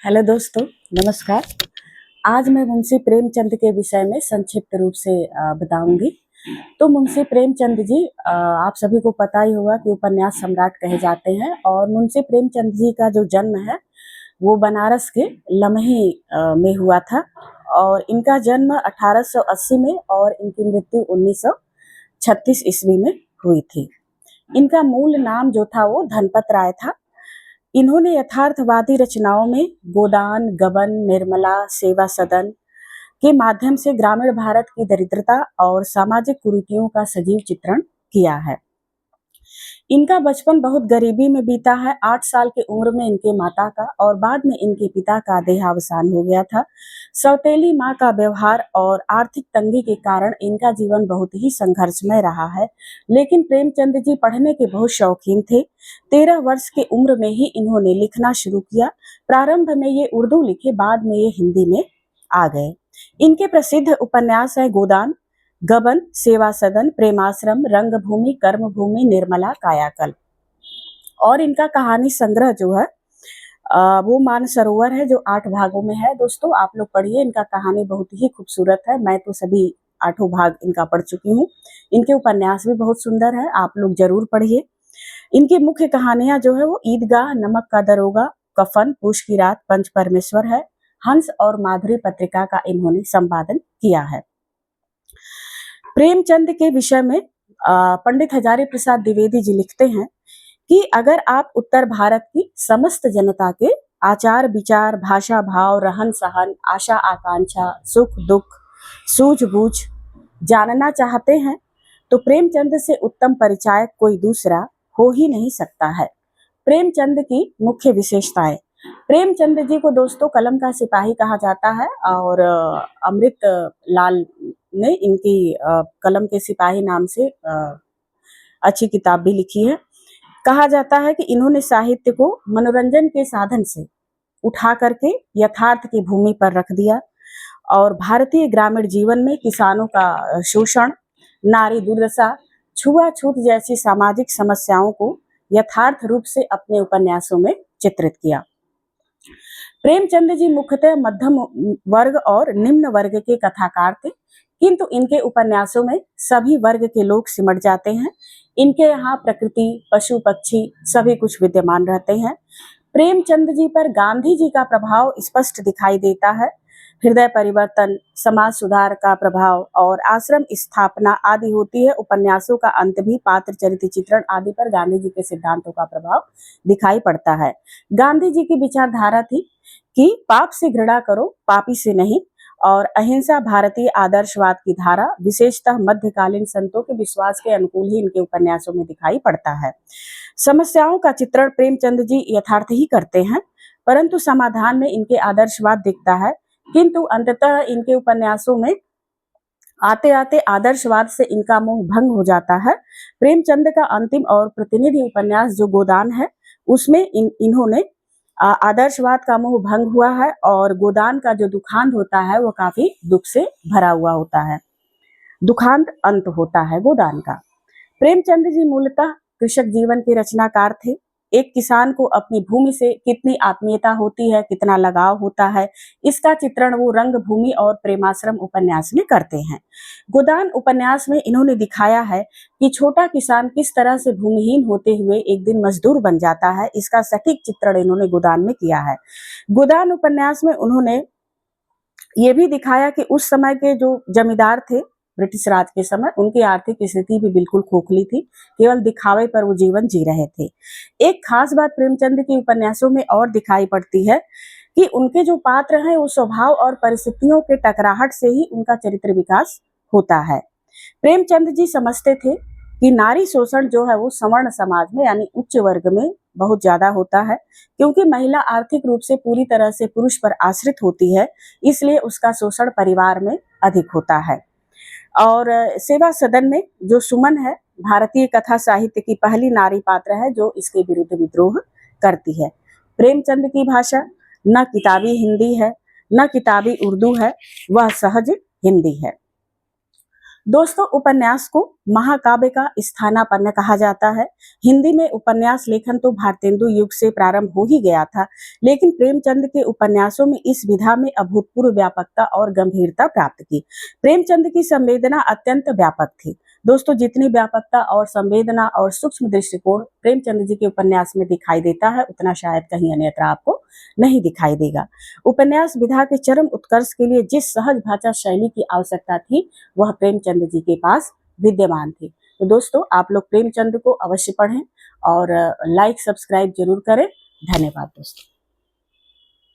Hello दोस्तों, नमस्कार। आज मैं मुंशी प्रेमचंद के विषय में संक्षिप्त रूप से बताऊंगी। तो मुंशी प्रेमचंद जी, आप सभी को पता ही होगा कि उपन्यास सम्राट कहे जाते हैं। और मुंशी प्रेमचंद जी का जो जन्म है वो बनारस के लम्हे में हुआ था। और इनका जन्म 1880 में और इनकी मृत्यु 1936 ईस्वी में हुई थी। इनका मूल नाम जो था वो धनपत राय था। इन्होंने यथार्थवादी रचनाओं में गोदान, गबन, निर्मला, सेवा सदन के माध्यम से ग्रामीण भारत की दरिद्रता और सामाजिक कुरीतियों का सजीव चित्रण किया है। इनका बचपन बहुत गरीबी में बीता है। 8 साल की उम्र में इनके माता का और बाद में इनके पिता का देहावसान हो गया था। सौतेली माँ का व्यवहार और आर्थिक तंगी के कारण इनका जीवन बहुत ही संघर्षमय रहा है। लेकिन प्रेमचंद जी पढ़ने के बहुत शौकीन थे। 13 वर्ष की उम्र में ही इन्होंने लिखना शुरू किया। प्रारंभ में ये उर्दू लिखे, बाद में ये हिंदी में आ गए। इनके प्रसिद्ध उपन्यास है गोदान, गबन, सेवा सदन, प्रेमाश्रम, रंगभूमि, कर्मभूमि, निर्मला, कायाकल्प। और इनका कहानी संग्रह जो है वो मानसरोवर है, जो 8 भागों में है। दोस्तों, आप लोग पढ़िए, इनका कहानी बहुत ही खूबसूरत है। मैं तो सभी 8 भाग इनका पढ़ चुकी हूँ। इनके उपन्यास भी बहुत सुंदर है, आप लोग जरूर पढ़िए। इनकी मुख्य कहानियां जो है वो ईदगाह, नमक का दरोगा, कफन, पूछ की रात, पंच परमेश्वर है। हंस और माधुरी पत्रिका का इन्होंने संपादन किया है। प्रेमचंद के विषय में पंडित हजारी प्रसाद द्विवेदी जी लिखते हैं कि अगर आप उत्तर भारत की समस्त जनता के आचार विचार, भाषा भाव, रहन सहन, आशा आकांक्षा, सुख दुख, सूझबूझ जानना चाहते हैं तो प्रेमचंद से उत्तम परिचायक कोई दूसरा हो ही नहीं सकता है। प्रेमचंद की मुख्य विशेषताएं। प्रेमचंद जी को दोस्तों कलम का सिपाही कहा जाता है। और अमृत लाल ने इनकी कलम के सिपाही नाम से अच्छी किताब भी लिखी है। कहा जाता है कि इन्होंने साहित्य को मनोरंजन के साधन से उठा करके यथार्थ की भूमि पर रख दिया और भारतीय ग्रामीण जीवन में किसानों का शोषण, नारी दुर्दशा, छुआछूत जैसी सामाजिक समस्याओं को यथार्थ रूप से अपने उपन्यासों में चित्रित किया। प्रेमचंद जी मुख्यतः मध्यम वर्ग और निम्न वर्ग के कथाकार थे, किंतु इनके उपन्यासों में सभी वर्ग के लोग सिमट जाते हैं। इनके यहाँ प्रकृति, पशु पक्षी सभी कुछ विद्यमान रहते हैं। प्रेमचंद जी पर गांधी जी का प्रभाव स्पष्ट दिखाई देता है। हृदय परिवर्तन, समाज सुधार का प्रभाव और आश्रम स्थापना आदि होती है। उपन्यासों का अंत भी पात्र चरित्र चित्रण आदि पर गांधी जी के सिद्धांतों का प्रभाव दिखाई पड़ता है। गांधी जी की विचारधारा थी कि पाप से घृणा करो, पापी से नहीं। और अहिंसा भारतीय आदर्शवाद की धारा विशेषतः मध्यकालीन संतों के विश्वास के अनुकूल ही इनके उपन्यासों में दिखाई पड़ता है। समस्याओं का चित्रण प्रेमचंद जी यथार्थ ही करते हैं, परंतु समाधान में इनके आदर्शवाद दिखता है। किंतु अंततः इनके उपन्यासों में आते आते आदर्शवाद से इनका मोह भंग हो जाता है। प्रेमचंद का अंतिम और प्रतिनिधि उपन्यास जो गोदान है, उसमें इन्होंने आदर्शवाद का मोह भंग हुआ है और गोदान का जो दुखांत होता है वो काफी दुख से भरा हुआ होता है। दुखांत अंत होता है गोदान का। प्रेमचंद जी मूलतः कृषक जीवन के रचनाकार थे। एक किसान को अपनी भूमि से कितनी आत्मीयता होती है, कितना लगाव होता है, इसका चित्रण वो रंगभूमि और प्रेमाश्रम उपन्यास में करते हैं। गोदान उपन्यास में इन्होंने दिखाया है कि छोटा किसान किस तरह से भूमिहीन होते हुए एक दिन मजदूर बन जाता है। इसका सटीक चित्रण इन्होंने गोदान में किया है। गोदान उपन्यास में उन्होंने ये भी दिखाया कि उस समय के जो जमींदार थे ब्रिटिश राज के समय, उनकी आर्थिक स्थिति भी बिल्कुल खोखली थी। केवल दिखावे पर वो जीवन जी रहे थे। एक खास बात प्रेमचंद के उपन्यासों में और दिखाई पड़ती है कि उनके जो पात्र हैं वो स्वभाव और परिस्थितियों के टकराहट से ही उनका चरित्र विकास होता है। प्रेमचंद जी समझते थे कि नारी शोषण जो है वो सवर्ण समाज में यानी उच्च वर्ग में बहुत ज्यादा होता है, क्योंकि महिला आर्थिक रूप से पूरी तरह से पुरुष पर आश्रित होती है, इसलिए उसका शोषण परिवार में अधिक होता है। और सेवा सदन में जो सुमन है, भारतीय कथा साहित्य की पहली नारी पात्र है जो इसके विरुद्ध विद्रोह करती है। प्रेमचंद की भाषा न किताबी हिंदी है, न किताबी उर्दू है, वह सहज हिंदी है। दोस्तों, उपन्यास को महाकाव्य का स्थानापन्न कहा जाता है। हिंदी में उपन्यास लेखन तो भारतेंदु युग से प्रारंभ हो ही गया था, लेकिन प्रेमचंद के उपन्यासों में इस विधा में अभूतपूर्व व्यापकता और गंभीरता प्राप्त की। प्रेमचंद की संवेदना अत्यंत व्यापक थी। दोस्तों, जितनी व्यापकता और संवेदना और सूक्ष्म दृष्टिकोण प्रेमचंद जी के उपन्यास में दिखाई देता है, उतना शायद कहीं अन्यत्र आपको नहीं दिखाई देगा। उपन्यास विधा के चरम उत्कर्ष के लिए जिस सहज भाषा शैली की आवश्यकता थी, वह प्रेमचंद जी के पास विद्यमान थी। तो दोस्तों, आप लोग प्रेमचंद को अवश्य पढ़ें और लाइक सब्सक्राइब जरूर करें। धन्यवाद दोस्तों।